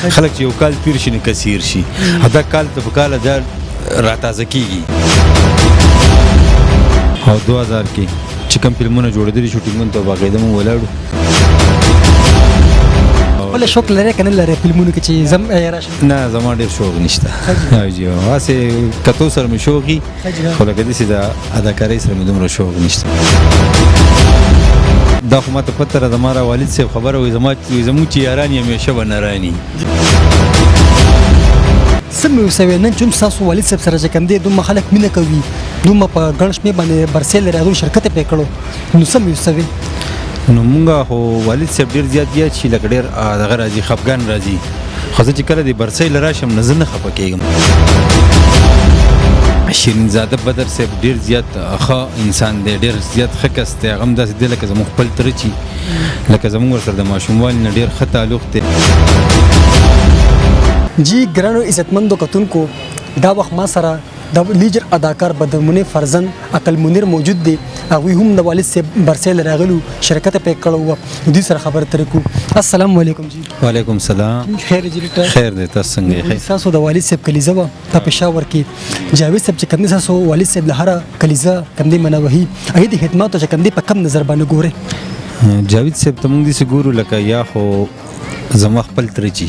خلک چې یو کال تیر شي نه کثیر شي دا کال ته په کاله دا راتازه کېږي او 2000 کې چې کوم فلمونه جوړېدلي شوټینګونو ته باقاعده موږ ولاړو بله شوق لرې که نه لرې فلمونو کې چې زم راشم نه زما ډېر شوق نشته جی هسې کتو سره مې شوق وي خو لکه داسې د اداکارۍ سره مې دومره شوق نشته دا خو ماته پته ده زما را والد صاحب خبره وایي زموږ چې یاران یې همیشه به نراني څه مې وسوې نن چې هم ستاسو والد صاحب سره چې کوم دی دومره خلک مینه کوي دومره په ګڼ شمېر باندې برسې لري هغوی شرکت یې پرې کړو نو څه مې وسوې نو مونږ خو والد صاحب ډېر زیات یاد شي لکه ډېر دغه راځي خفګان راځي خو زه چې کله د برسۍ له راشم نه زه نه خفه کېږم شیرین زاده بدر صاحب ډېر زیات ښه انسان دی ډېر زیات ښه کس دی هغه هم داسې دی لکه زموږ خپل تره چې لکه زموږ ورسره د ماشوموالي نه ډېر ښه تعلق دی جی ګرانو عزتمندو کتونکو دا وخت ما سره د لیجر اداکار بدرمنیر فرزند عقلمنیر موجود دی هغوی هم د والد صاحب برسۍ له راغلو شرکت یې پرې کړی وه دوی سره خبرې اترې کوو السلام علیکم جی وعلیکم السلام خیر جی خیر دی تاسو څنګه یې ستاسو د والد صاحب کلیزه وه په پېښور کې جاوید صاحب چې کوم دی ستاسو والد صاحب له هره کلیزه کوم دی منه وهي هغې د خدماتو چې کوم دی په کم نظر باندې ګورئ جاوید صاحب ته موږ داسې ګورو لکه یا خو زما خپل تره چې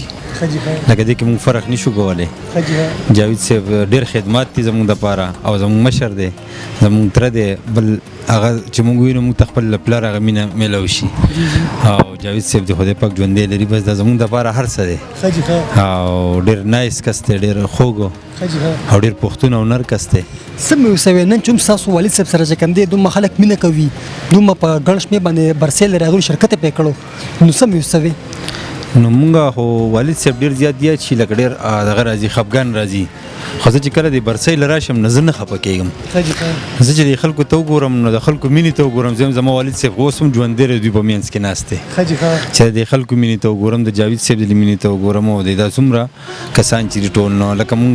لکه دې کې موږ فرق نشو کولی جاوید صاحب ډېر خدمات دي زموږ دپاره او زموږ مشر دی زموږ تره دی بل هغه چې موږ وینو موږ ته خپل له پلار هغه مینه میلاو شي او جاوید صاحب د خدای پاک ژوندی لري بس دا زموږ دپاره هر څه دی او ډېر نایس کس دی ډېر خوږ او ډېر پښتون او نر کس دی څه مې وسوې نن چې هم ستاسو والد صاحب سره چې کوم دی دومره خلک مینه کوي دومره په ګڼ شمېر باندې برسۍ لري هغوی شرکت یې پرې کړو نو څه مې وسوې نو مونږ خو والد صاحب ډېر زیات یاد شي لکه ډېر دغه راځي خفګان راځي خو زه چې کله د برسۍ له راشم نه زه نه خفه کېږم زه چې د خلکو ته وګورم نو د خلکو مینې ته وګورم زه هم زما والد صاحب اوس هم ژوندی دی دوی په منځ کې ناست دی چې د خلکو مینې ته وګورم د جاوید صاحب د مینې ته وګورم او د دا څومره کسان چې دي ټول نو لکه مونږ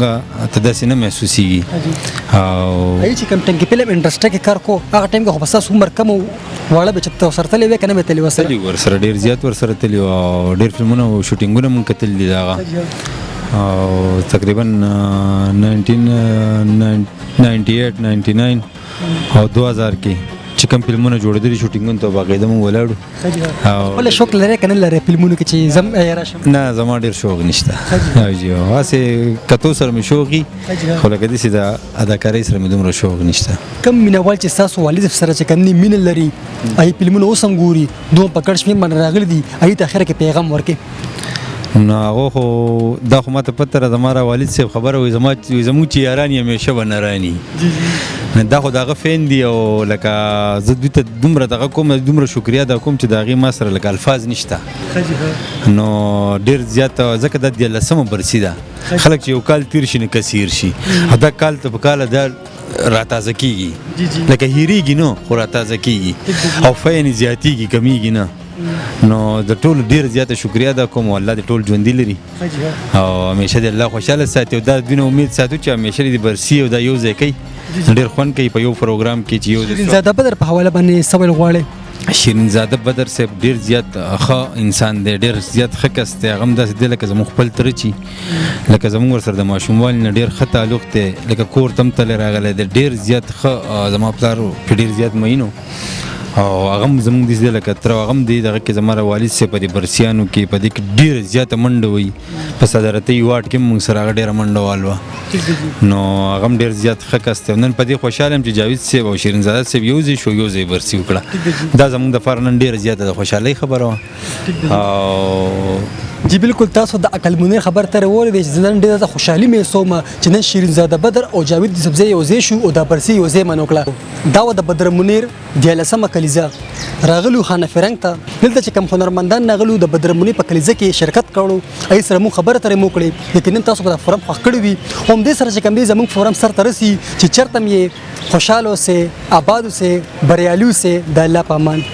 ته داسې نه محسوسېږي او چې کوم ټیم کې فلم انډسټرۍ کې کار کو هغه ټایم کې خو به ستاسو عمر کم و واړه به چې ورسره تللی وې که نه به تللی ورسره ډېر زیات ورسره تللي وو او ډېر فلمونه او شوټینګونه مونږ کتلي دي د هغه او تقریبا 1998 99 او 2000 کې چې کوم فلمونه جوړېدلي شوټینګونو ته باقاعده موږ ولاړو بله شوق لرې که نه لرې فلمونو کې چې زم راشم نه زما ډېر شوق نشته جی هسې کتو سره مې شوق وي خو لکه داسې د اداکارۍ سره مې دومره شوق نشته کم مینهوال چې ستاسو والد سره چې کوم دی مینه لري هغې فلمونه اوس هم ګوري دومره په ګڼ شمېر باندې راغلي دي هغې ته اخره کې پیغام ورکړي نو هغه خو دا خو ماته پته ده زما را والد صاحب خبره وایي زموږ چې یاران یې همیشه به نراني دا خو د هغه فین دي او لکه زه دوی ته دومره دغه کوم دومره شکریه دا کوم چې د هغې ما سره لکه الفاظ نشته نو ډېر زیات ځکه دا 14مه برسي ده خلک چې یو کال تیر شي نه کثیر شي دا کال ته په کاله دا راتازه کېږي لکه هېرېږي نو خو راتازه کېږي او فین یې زیاتېږي کمیږي نه نو د ټولو ډېر زیاته شکریه دا کوم او الله دې ټول ژوندي لري او همیشه دې الله خوشحاله ساتي او دا دوی امید ساتو چې همیشه دې برسي او دا یو ځای کوي ډېر خوند کوي په یو پروګرام کې چې یو شیرین زاده بدر په حواله باندې څه ویل غواړئ شیرین زاده بدر صاحب ډېر زیات ښه انسان دی ډېر زیات ښه کس دی هغه هم داسې دی لکه زموږ خپل تره چې لکه زموږ ورسره د ماشوموالي نه ډېر ښه تعلق دی لکه کور ته هم تللی راغلی دی ډېر زیات ښه زما پلار پرې ډېر زیات مین و او هغه هم زموږ داسې دی لکه تره هغه هم دی دغه کې زما والد صاحب په دې برسیانو کې په دې کې ډېره زیاته منډه وي په صدارتي واټ کې موږ سره هغه ډېره منډه وال وه نو هغه هم ډېر زیات ښه کس دی نن په دې خوشحاله یم چې جاوید صاحب او شیرین زاده صاحب یو ځای شو یو ځای برسي وکړه دا زموږ دپاره نن ډېره زیاته د خوشحالۍ خبره وه او جی بالکل تاسو د عقلمنیر خبر ته راوړی دی چې نن ډېره خوشحالي محسوسوم چې نن شیرین زاده بدر او جاوید صاحبزی یو ځای شو او دا برسي یو ځای منو کړه دا وه د بدرمنیر 14مه کلیزه راغلو خانه فرنګ ته دلته چې کوم هنرمندان راغلو د بدرمنیر په کلیزه کې شرکت کړو هغې سره موږ خبرې اترې مو کړې یقینا تاسو به دا فورم خوښ کړی وي همدې سره چې کوم دی زموږ فورم سر ته رسي چې چېرته هم یې خوشحاله اوسئ آباد اوسئ بریالي اوسئ د الله په امان